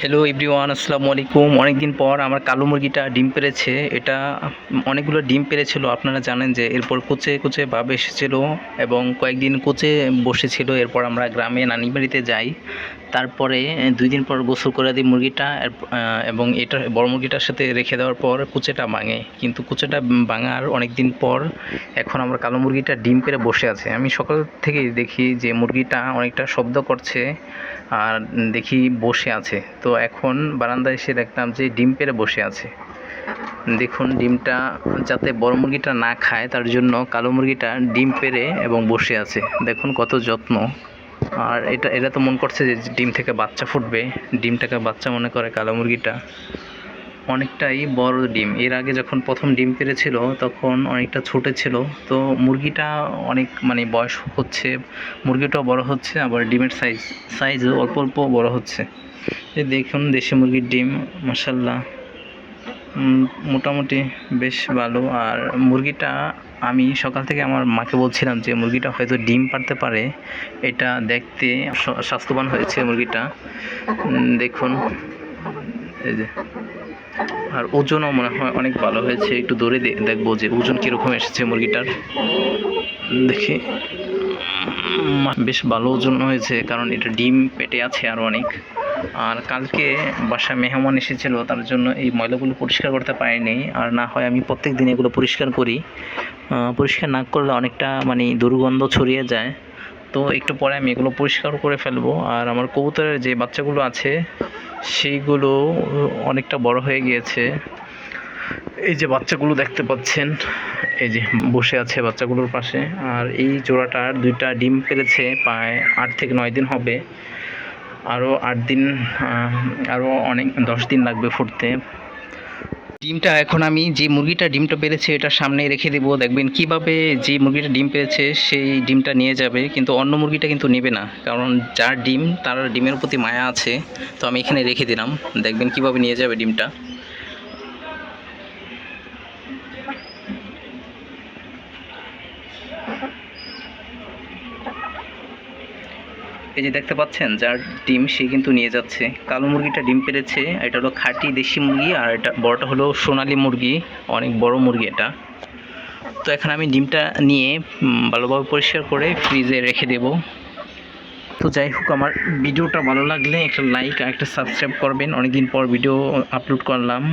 Hello everyone, আসসালামু আলাইকুম। অনেকদিন পর আমার কালো মুরগিটা ডিম পেড়েছে। এটা অনেকগুলো ডিম পেড়েছিল, আপনারা জানেন যে এরপর কুচে কুচে ভাব এসেছিলো এবং কয়েকদিন কুচে বসেছিল। এরপর আমরা গ্রামে নানি বাড়িতে যাই, তারপরে 2 দিন পর গোসল করে দিই মুরগিটা এবং এটা বড় মুরগিটার সাথে রেখে দেওয়ার পর কুচেটা ভাঙে। কিন্তু কুচেটা ভাঙার অনেক দিন পর এখন আমরা কালো মুরগিটা ডিম পেড়ে বসে আছে। আমি সকাল থেকেই দেখি যে মুরগিটা অনেকটা শব্দ করছে আর দেখি বসে আছে। তো এখন বারান্দায় এসে দেখলাম যে ডিম পেড়ে বসে আছে। দেখুন, ডিমটা যাতে বড় মুরগিটা না খায় তার জন্য কালো মুরগিটা ডিম পেড়ে এবং বসে আছে। দেখুন কত যত্ন। আর এটা তো মন করছে যে ডিম থেকে বাচ্চা ফুটবে, ডিমটাকে বাচ্চা মনে করে কালো মুরগিটা। অনেকটাই বড় ডিম। এর আগে যখন প্রথম ডিম পেড়েছিল তখন অনেকটা ছোটো ছিল। তো মুরগিটা অনেক বয়স হচ্ছে, মুরগিটাও বড় হচ্ছে, আবার ডিমের সাইজও অল্প অল্প বড় হচ্ছে। এই দেখুন দেশি মুরগির ডিম, মাশাআল্লাহ মোটামুটি বেশ ভালো। আর মুরগিটা আমি সকাল থেকে আমার মাকে বলছিলাম যে মুরগিটা হয়তো ডিম পাড়তে পারে, এটা দেখতে স্বাস্থ্যবান হয়েছে মুরগিটা। দেখুন এই যে, আর ওজনও মনে হয় অনেক ভালো হয়েছে। একটু দৌড়ে দেখবো যে ওজন কীরকম এসেছে মুরগিটার। দেখি বেশ ভালো ওজন হয়েছে, কারণ এটা ডিম পেটে আছে আরও অনেক। আর কালকে বাসায় মেহমান এসেছিলো, তার জন্য এই ময়লাগুলো পরিষ্কার করতে পারিনি। আর না হয় আমি প্রত্যেক দিন এগুলো পরিষ্কার করি, পরিষ্কার না করলে অনেকটা দুর্গন্ধ ছড়িয়ে যায়। তো একটু পরে আমি এগুলো পরিষ্কার করে ফেলবো। আর আমার কবুতরের যে বাচ্চাগুলো আছে সেইগুলো অনেকটা বড় হয়ে গিয়েছে। এই যে বাচ্চাগুলো দেখতে পাচ্ছেন, এই যে বসে আছে বাচ্চাগুলোর পাশে। আর এই জোড়াটার 2টা ডিম পেড়েছে, প্রায় 8 থেকে 9 দিন হবে। আরও 8 দিন, আরও 10 দিন লাগবে ফুটতে। ডিমটা এখন আমি যে মুরগিটা ডিমটা পেড়েছে এটার সামনে রেখে দেবো। দেখবেন কিভাবে যে মুরগিটা ডিম পেড়েছে সেই ডিমটা নিয়ে যাবে, কিন্তু অন্য মুরগিটা কিন্তু নেবে না, কারণ যার ডিম তার ডিমের প্রতি মায়া আছে। তো আমি এখানে রেখে দিলাম, দেখবেন কিভাবে নিয়ে যাবে ডিমটা। এই যে দেখতে পাচ্ছেন যার ডিম সে কিন্তু নিয়ে যাচ্ছে। কালো মুরগিটা ডিম পেড়েছে, এটা হলো খাঁটি দেশি মুরগি, আর এটা বড়টা হলো সোনালী মুরগি, অনেক বড় মুরগি এটা। তো এখন আমি ডিমটা নিয়ে ভালোভাবে পরিষ্কার করে ফ্রিজে রেখে দেব। তো যাই হোক, আমার ভিডিওটা ভালো লাগলে একটা লাইক আর একটা সাবস্ক্রাইব করবেন। অনেকদিন পর ভিডিও আপলোড করলাম।